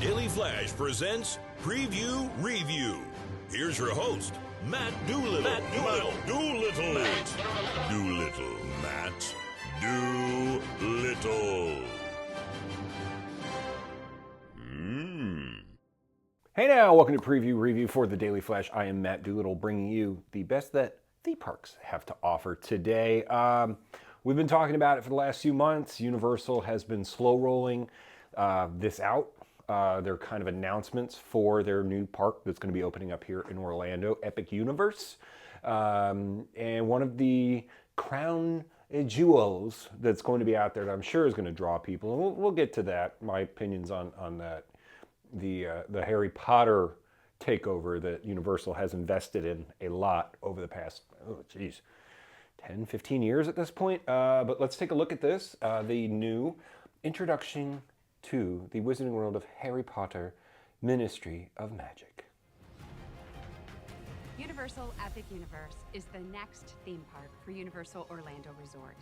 Daily Flash presents Preview Review. Here's your host, Matt Doolittle. Matt Doolittle. Matt Doolittle. Hey now, welcome to Preview Review for the Daily Flash. I am Matt Doolittle, bringing you the best that the parks have to offer today. We've been talking about it for the last few months. Universal has been slow rolling this out. They're kind of announcements for their new park that's going to be opening up here in Orlando, Epic Universe. And one of the crown jewels that's going to be out there that I'm sure is going to draw people, and we'll get to that, my opinions on that. The Harry Potter takeover that Universal has invested in a lot over the past, 10, 15 years at this point. But let's take a look at this. The new introduction to the Wizarding World of Harry Potter Ministry of Magic. Universal Epic Universe is the next theme park for Universal Orlando Resort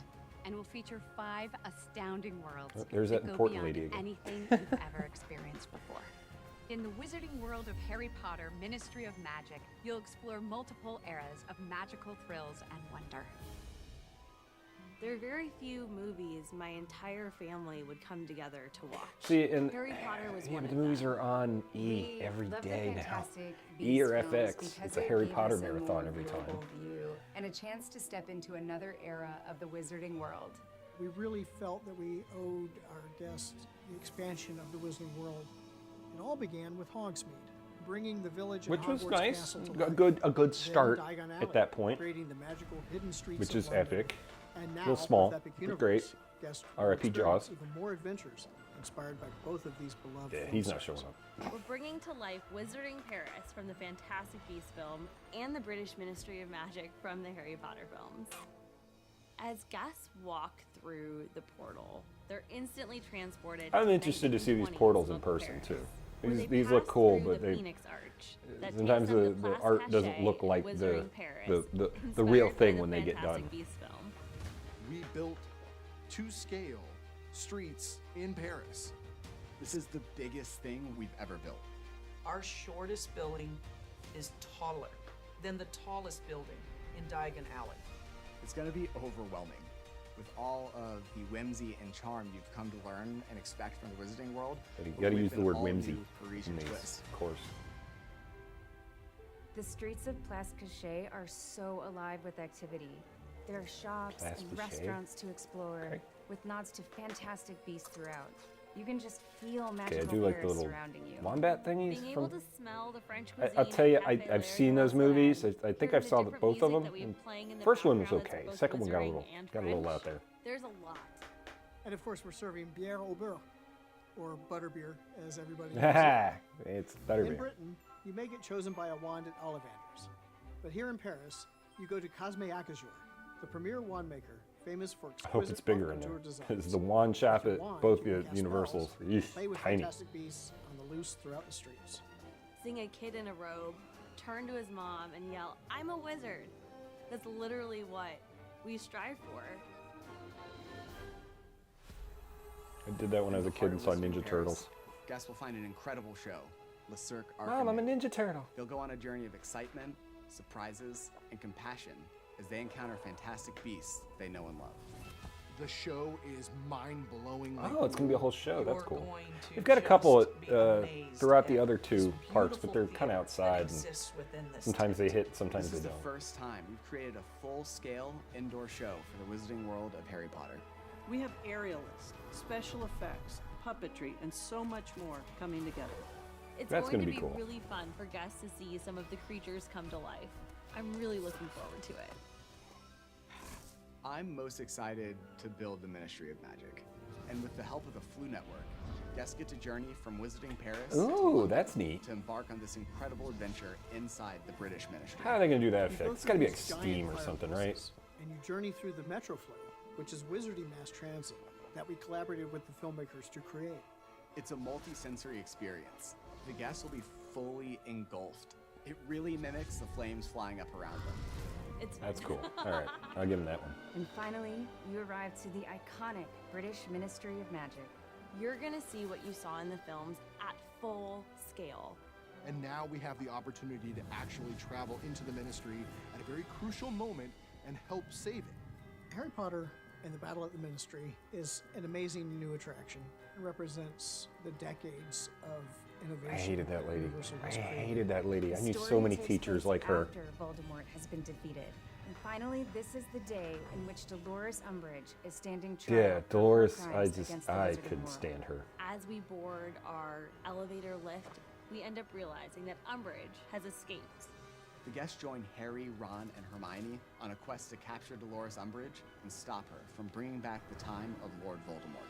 and will feature 5 astounding worlds There's that that go important beyond lady again. anything you've ever experienced before. In the Wizarding World of Harry Potter Ministry of Magic, you'll explore multiple eras of magical thrills and wonder. There are very few movies my entire family would come together to watch. See, and Harry Potter was yeah, one but of the movies them. are on E We every love the day now. fantastic E or Beast films FX. because It's a it Harry gave Potter us a marathon more every time. global view and a chance to step into another era of the Wizarding World. We really felt that we owed our guests the expansion of the Wizarding World. It all began with Hogsmeade, bringing the village and Which was Hogwarts nice. Castle to A life. good Then start Diagon at Alley, that point, creating the magical hidden streets which of is London. epic. And now, little small, with Epic but Universe, great. guests will R.I.P. experience Jaws. even more adventures inspired by both of these beloved Yeah, film he's not series. showing up. We're bringing to life Wizarding Paris from the Fantastic Beasts film and the British Ministry of Magic from the Harry Potter films. As guests walk through the portal, they're instantly transported I'm to interested to see these 1920s portals in local person Paris, too. where they These look pass cool, through but the they Phoenix Arch that sometimes takes them to the Place art doesn't Cachet look in like the Wizarding Paris, the real inspired by thing the when they get done. Fantastic Beasts film. We built to scale streets in Paris. This is the biggest thing we've ever built. Our shortest building is taller than the tallest building in Diagon Alley. It's gonna be overwhelming with all of the whimsy and charm you've come to learn and expect from the Wizarding World. You but gotta with use the an word all-new whimsy Parisian in these, twist. of course. The streets of Place Cachet are so alive with activity. There are shops Place and Cachet? restaurants to explore, Okay. with nods to fantastic beasts throughout. You can just feel Okay, I magical do like the Paris little surrounding you. wombat thingies. Being able From, to smell the French cuisine. I'll tell you, at Cafe I've Larry seen those Marcelin, movies. I think heard I the saw different both of music them. that we have playing in the First one was background that's okay. both Second one got a Wizarding little and got a little French. out there. There's a lot. And of course, we're serving bière au beurre, or butterbeer, as everybody knows it. Haha, it's In butterbeer. Britain, you may get chosen by a wand at Ollivanders. But here in Paris, you go to Cosme Acajou, the premier wand maker, famous for I hope exquisite it's bigger in couture there. designs. Because the wand shop With at your wand, both you the can cast Universals spells, is play with tiny. fantastic beasts on the loose throughout the streets. Seeing a kid in a robe turn to his mom and yell, "I'm a wizard." That's literally what we strive for. I did that when I was a kid and saw Ninja Turtles. Guests will find an incredible show. Le Cirque Mom, I'm a Arcane. Ninja Turtle. They'll go on a journey of excitement, surprises, and compassion as they encounter fantastic beasts they know and love. The show is mind-blowingly Oh, it's gonna be a whole show. That's You're cool. going to We've got a couple just be amazed throughout the at other two this parks, but beautiful they're kind of theater that outside. And exists within this sometimes they tent. hit, sometimes This they is the don't. first time we've created a full-scale indoor show for the Wizarding World of Harry Potter. We have aerialists, special effects, puppetry, and so much more coming together. It's That's going gonna to be be cool. really fun for guests to see some of the creatures come to life. I'm really looking forward to it. I'm most excited to build the Ministry of Magic. And with the help of the Flu Network, guests get to journey from Wizarding Paris to Ooh, London that's neat. to embark on this incredible adventure inside the British Ministry. How are they gonna do that You effect? go It's through gotta be like these giant Steam or something, right? fireplaces, And you journey through the Metroflow, which is Wizarding Mass Transit, that we collaborated with the filmmakers to create. It's a multi-sensory experience. The guests will be fully engulfed. It really mimics the flames flying up around them. It's fun. That's cool. All right, I'll give him that one. And finally, you arrive to the iconic British Ministry of Magic. You're gonna see what you saw in the films at full scale. And now we have the opportunity to actually travel into the Ministry at a very crucial moment and help save it. Harry Potter and the Battle at the Ministry is an amazing new attraction. It represents the decades of innovation. I hated that lady. Universal I has created. hated that lady. I knew The so story many takes teachers place like her. After Voldemort has been defeated. And finally, this is the day in which Dolores Umbridge is standing trial. Yeah, for her Dolores, crimes against the I Wizarding couldn't world. stand her. As we board our elevator lift, we end up realizing that Umbridge has escaped. The guests join Harry, Ron, and Hermione on a quest to capture Dolores Umbridge and stop her from bringing back the time of Lord Voldemort.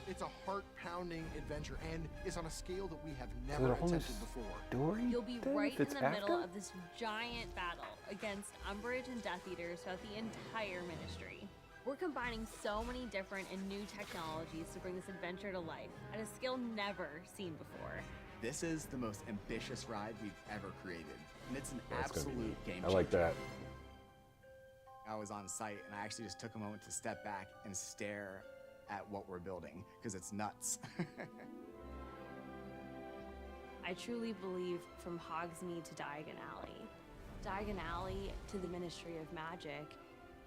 It's a heart-pounding adventure, and it's on a scale that we have Is never it a whole new attempted before. story? You'll be then, right if in it's the middle after? of this giant battle against Umbridge and Death Eaters throughout the entire Ministry. We're combining so many different and new technologies to bring this adventure to life at a scale never seen before. This is the most ambitious ride we've ever created, and it's an That's gonna be absolute neat. game I like changer. that. I was on site, and I actually just took a moment to step back and stare at what we're building, because it's nuts. I truly believe from Hogsmeade to Diagon Alley to the Ministry of Magic,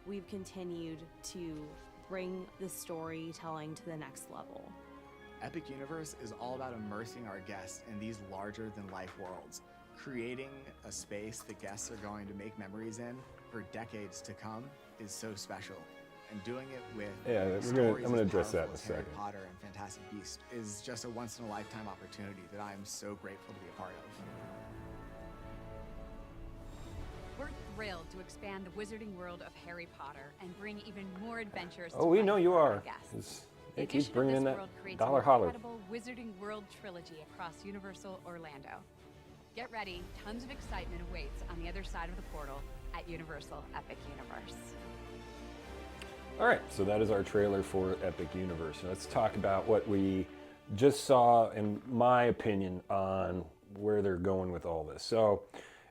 we've continued to bring the storytelling to the next level. Epic Universe is all about immersing our guests in these larger-than-life worlds, creating a space that guests are going to make memories in for decades to come is so special. And doing it with I'm gonna address that in a Harry second. Potter and Fantastic Beasts is just a once-in-a-lifetime opportunity that I am so grateful to be a part of. We're thrilled to expand the wizarding world of Harry Potter and bring even more adventures to Oh, we life know you for our are. guests. They The keep addition of bringing in this that world creates dollar an holler. incredible Wizarding World trilogy across Universal Orlando. Get ready, tons of excitement awaits on the other side of the portal at Universal Epic Universe. All right, so that is our trailer for Epic Universe. Now let's talk about what we just saw, in my opinion, on where they're going with all this. So,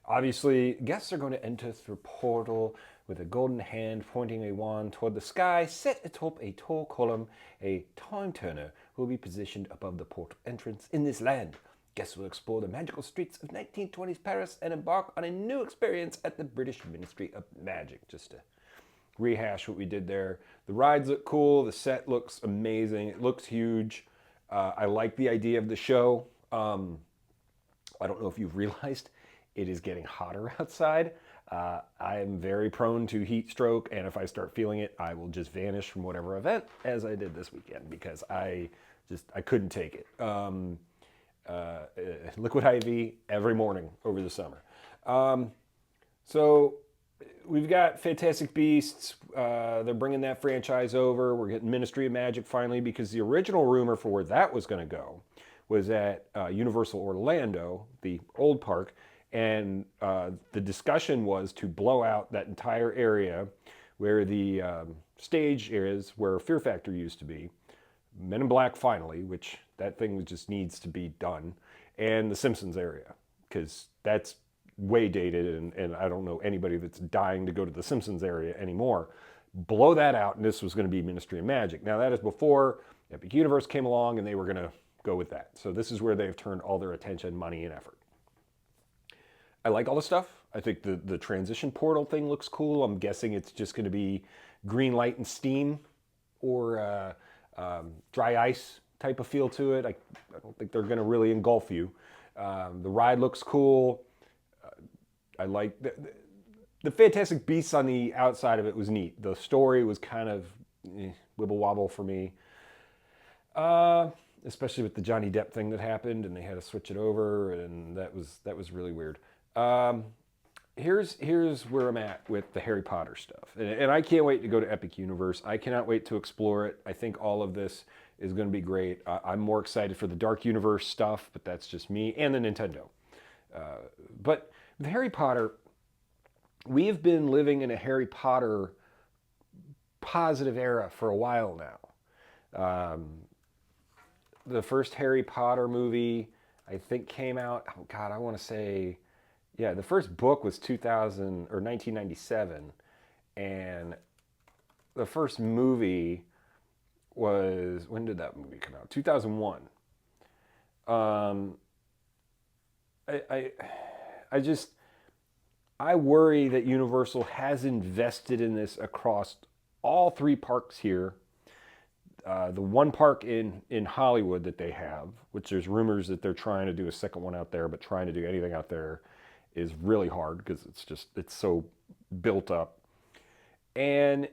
obviously, guests are going to enter through a portal with a golden hand pointing a wand toward the sky. Set atop a tall column, a time turner will be positioned above the portal entrance in this land. Guests will explore the magical streets of 1920s Paris and embark on a new experience at the British Ministry of Magic. Just to rehash what we did there. The rides look cool. The set looks amazing. It looks huge. I like the idea of the show. I don't know if you've realized it is getting hotter outside. I am very prone to heat stroke, and if I start feeling it, I will just vanish from whatever event, as I did this weekend, because I couldn't take it. Liquid IV every morning over the summer. So we've got Fantastic Beasts. They're bringing that franchise over. We're getting Ministry of Magic finally, because the original rumor for where that was going to go was at Universal Orlando, the old park, and the discussion was to blow out that entire area where the stage is, where Fear Factor used to be, Men in Black finally, which that thing just needs to be done, and the Simpsons area, because that's way dated, and I don't know anybody that's dying to go to the Simpsons area anymore. Blow that out, and this was going to be Ministry of Magic. Now, that is before Epic Universe came along, and they were going to go with that. So this is where they've turned all their attention, money, and effort. I like all the stuff. I think the transition portal thing looks cool. I'm guessing it's just going to be green light and steam, or dry ice type of feel to it. I don't think they're going to really engulf you. The ride looks cool. I like the Fantastic Beasts on the outside of it was neat. The story was kind of wibble wobble for me, especially with the Johnny Depp thing that happened, and they had to switch it over, and that was really weird. Here's where I'm at with the Harry Potter stuff, and I can't wait to go to Epic Universe. I cannot wait to explore it. I think all of this is going to be great. I'm more excited for the Dark Universe stuff, but that's just me, and the Nintendo. But with Harry Potter, we have been living in a Harry Potter positive era for a while now. The first Harry Potter movie, I think, came out, oh God, I want to say, yeah, the first book was 1997, and the first movie was, when did that movie come out? 2001. I worry that Universal has invested in this across all three parks here. The one park in Hollywood that they have, which there's rumors that they're trying to do a second one out there, but trying to do anything out there is really hard because it's so built up. And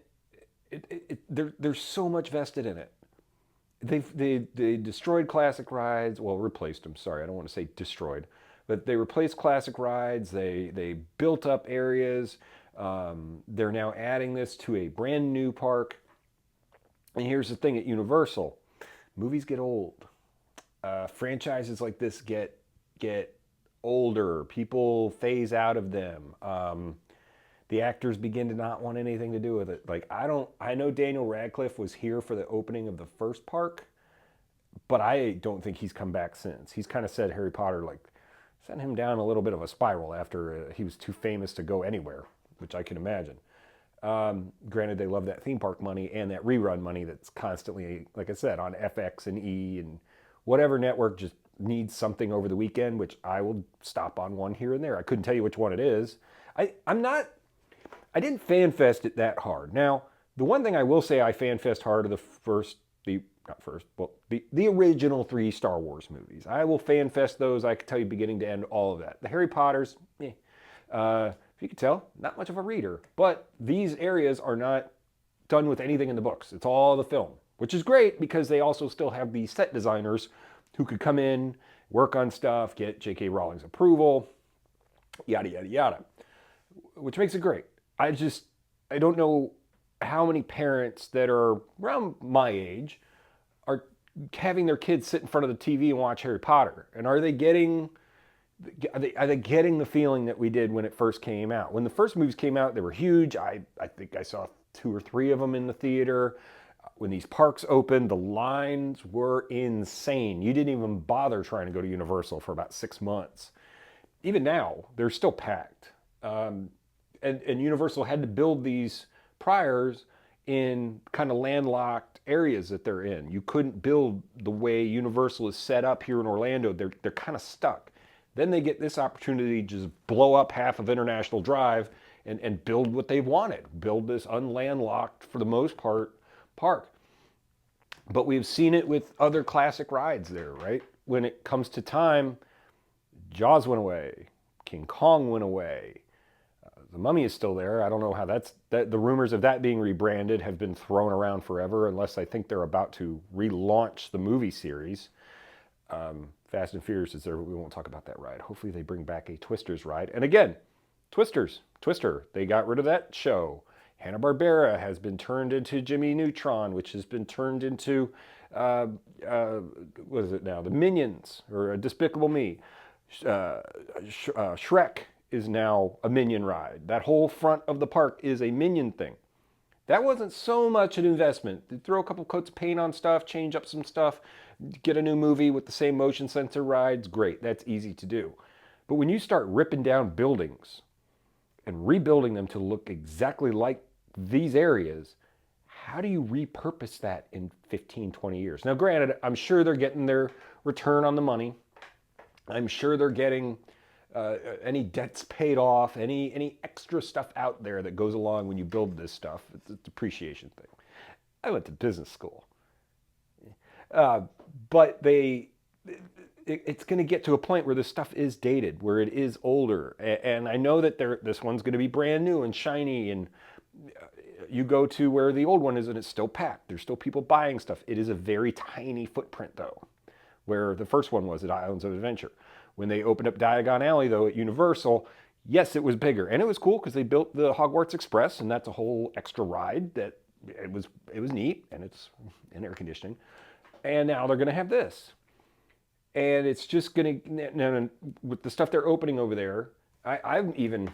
there's so much vested in it. They destroyed classic rides, well, replaced them, sorry, I don't want to say destroyed, but they replaced classic rides, they built up areas, they're now adding this to a brand new park. And here's the thing at Universal, movies get old. Franchises like this get older, people phase out of them. The actors begin to not want anything to do with it. Like, I know Daniel Radcliffe was here for the opening of the first park, but I don't think he's come back since. He's kind of said Harry Potter, like, sent him down a little bit of a spiral after he was too famous to go anywhere, which I can imagine. Granted, they love that theme park money and that rerun money that's constantly, like I said, on FX and E and whatever network just needs something over the weekend, which I will stop on one here and there. I couldn't tell you which one it is. I didn't FanFest it that hard. Now, the one thing I will say I FanFest hard are the original 3 Star Wars movies. I will FanFest those. I can tell you beginning to end all of that. The Harry Potters, if you could tell, not much of a reader. But these areas are not done with anything in the books. It's all the film, which is great because they also still have the set designers who could come in, work on stuff, get J.K. Rowling's approval, yada, yada, yada, which makes it great. I don't know how many parents that are around my age are having their kids sit in front of the TV and watch Harry Potter. And are they getting the feeling that we did when it first came out? When the first movies came out, they were huge. I think I saw 2 or 3 of them in the theater. When these parks opened, the lines were insane. You didn't even bother trying to go to Universal for about 6 months. Even now, they're still packed. And Universal had to build these priors in kind of landlocked areas that they're in. You couldn't build the way Universal is set up here in Orlando. They're kind of stuck. Then they get this opportunity to just blow up half of International Drive and build what they wanted. Build this unlandlocked, for the most part, park. But we've seen it with other classic rides there, right? When it comes to time, Jaws went away. King Kong went away. The Mummy is still there. I don't know how the rumors of that being rebranded have been thrown around forever, unless I think they're about to relaunch the movie series. Fast and Furious is there, but we won't talk about that ride. Hopefully they bring back a Twisters ride. And again, Twister, they got rid of that show. Hanna-Barbera has been turned into Jimmy Neutron, which has been turned into, what is it now? The Minions, or Despicable Me. Shrek is now a Minion ride. That whole front of the park is a Minion thing. That wasn't so much an investment. They throw a couple coats of paint on stuff, change up some stuff, get a new movie with the same motion sensor rides, great, that's easy to do. But when you start ripping down buildings and rebuilding them to look exactly like these areas, how do you repurpose that in 15, 20 years? Now granted, I'm sure they're getting their return on the money. I'm sure they're getting any debts paid off, any extra stuff out there that goes along when you build this stuff. It's a depreciation thing. I went to business school. But it's going to get to a point where this stuff is dated, where it is older. And I know that this one's going to be brand new and shiny, and you go to where the old one is and it's still packed. There's still people buying stuff. It is a very tiny footprint, though, where the first one was at Islands of Adventure. When they opened up Diagon Alley, though, at Universal, yes, it was bigger. And it was cool because they built the Hogwarts Express, and that's a whole extra ride that it was neat, and it's in air conditioning. And now they're going to have this. And it's just going to, with the stuff they're opening over there, I'm even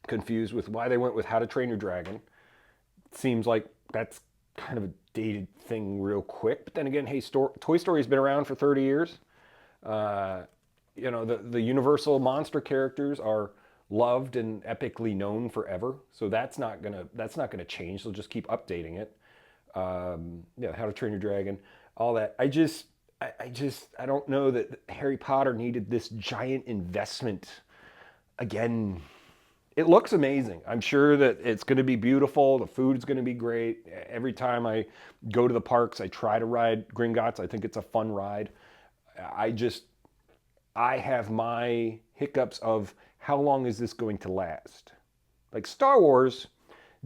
confused with why they went with How to Train Your Dragon. It seems like that's kind of a dated thing real quick. But then again, hey, Toy Story's been around for 30 years. You know, the Universal monster characters are loved and epically known forever. So that's not gonna change. They'll just keep updating it. How to Train Your Dragon, all that. I don't know that Harry Potter needed this giant investment again. It looks amazing. I'm sure that it's going to be beautiful. The food's going to be great. Every time I go to the parks, I try to ride Gringotts. I think it's a fun ride. I have my hiccups of how long is this going to last? Like Star Wars,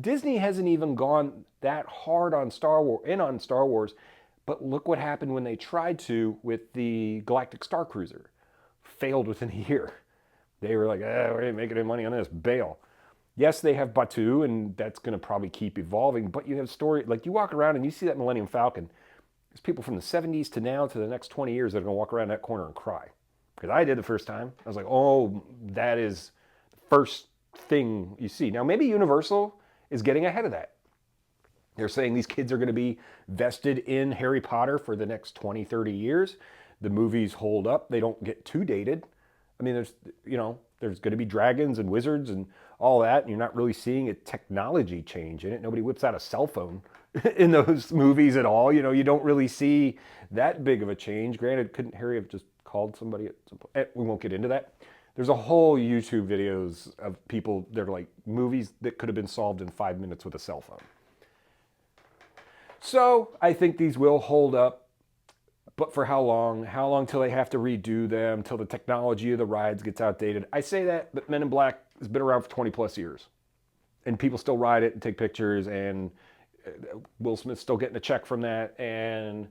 Disney hasn't even gone that hard on Star Wars, but look what happened when they tried to with the Galactic Star Cruiser. Failed within a year. They were like, we ain't making any money on this, bail. Yes, they have Batuu, and that's going to probably keep evolving, but you have story, like you walk around and you see that Millennium Falcon. There's people from the 70s to now to the next 20 years that are going to walk around that corner and cry. Because I did the first time. I was like, oh, that is the first thing you see. Now, maybe Universal is getting ahead of that. They're saying these kids are going to be vested in Harry Potter for the next 20, 30 years. The movies hold up. They don't get too dated. I mean, there's going to be dragons and wizards and all that, and you're not really seeing a technology change in it. Nobody whips out a cell phone in those movies at all. You don't really see that big of a change. Granted, couldn't Harry have just called somebody at some point? We won't get into that. There's a whole YouTube videos of people that are like movies that could have been solved in 5 minutes with a cell phone. So I think these will hold up. But for how long? How long till they have to redo them, till the technology of the rides gets outdated? I say that, but Men in Black has been around for 20 plus years. And people still ride it and take pictures, and Will Smith's still getting a check from that, and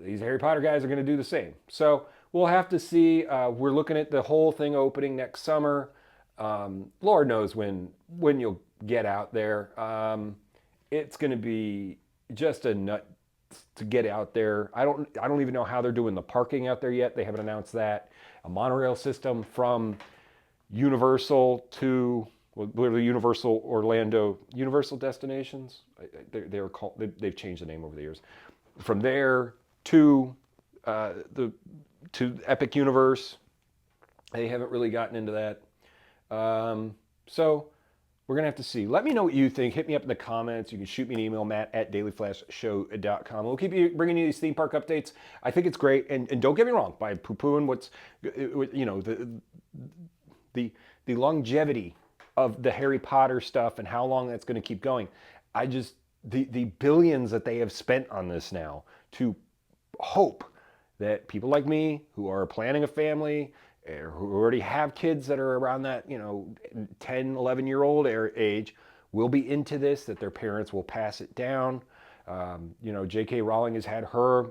these Harry Potter guys are going to do the same. So we'll have to see. We're looking at the whole thing opening next summer. Lord knows when you'll get out there. It's going to be just a nut to get out there. I don't even know how they're doing the parking out there yet. They haven't announced that. A monorail system from Universal to literally Universal Orlando, Universal Destinations. They're called. They've changed the name over the years. From there to Epic Universe. They haven't really gotten into that. So we're going to have to see. Let me know what you think. Hit me up in the comments. You can shoot me an email, matt@dailyflashtshow.com. We'll keep bringing you these theme park updates. I think it's great. And don't get me wrong, by poo-pooing the longevity of the Harry Potter stuff and how long that's going to keep going. The billions that they have spent on this now to hope that people like me who are planning a family, who already have kids that are around that 10, 11-year-old age, will be into this, that their parents will pass it down. J.K. Rowling has had her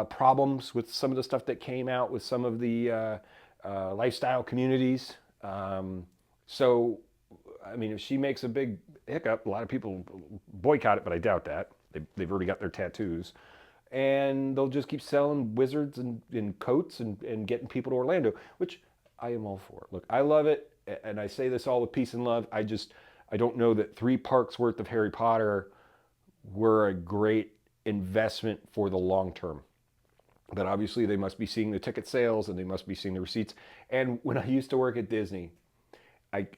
problems with some of the stuff that came out with some of the lifestyle communities. So, I mean, if she makes a big hiccup, a lot of people boycott it, but I doubt that. They've already got their tattoos. And they'll just keep selling wizards and coats and getting people to Orlando, which I am all for. Look, I love it, and I say this all with peace and love. I don't know that 3 parks worth of Harry Potter were a great investment for the long term. But obviously they must be seeing the ticket sales and they must be seeing the receipts. And when I used to work at Disney, I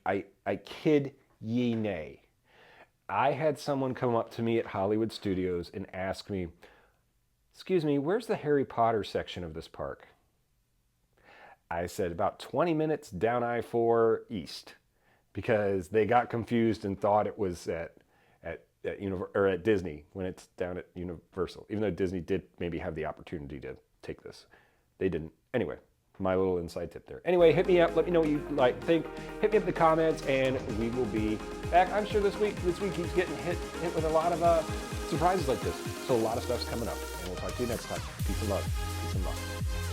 kid ye nay, I had someone come up to me at Hollywood Studios and ask me, "Excuse me, where's the Harry Potter section of this park?" I said, about 20 minutes down I-4 East, because they got confused and thought it was at Disney when it's down at Universal, even though Disney did maybe have the opportunity to take this. They didn't. Anyway, my little inside tip there. Anyway, hit me up. Let me know what you think. Hit me up in the comments, and we will be back. I'm sure this week keeps getting hit with a lot of surprises like this. So a lot of stuff's coming up, and we'll talk to you next time. Peace and love. Peace and love.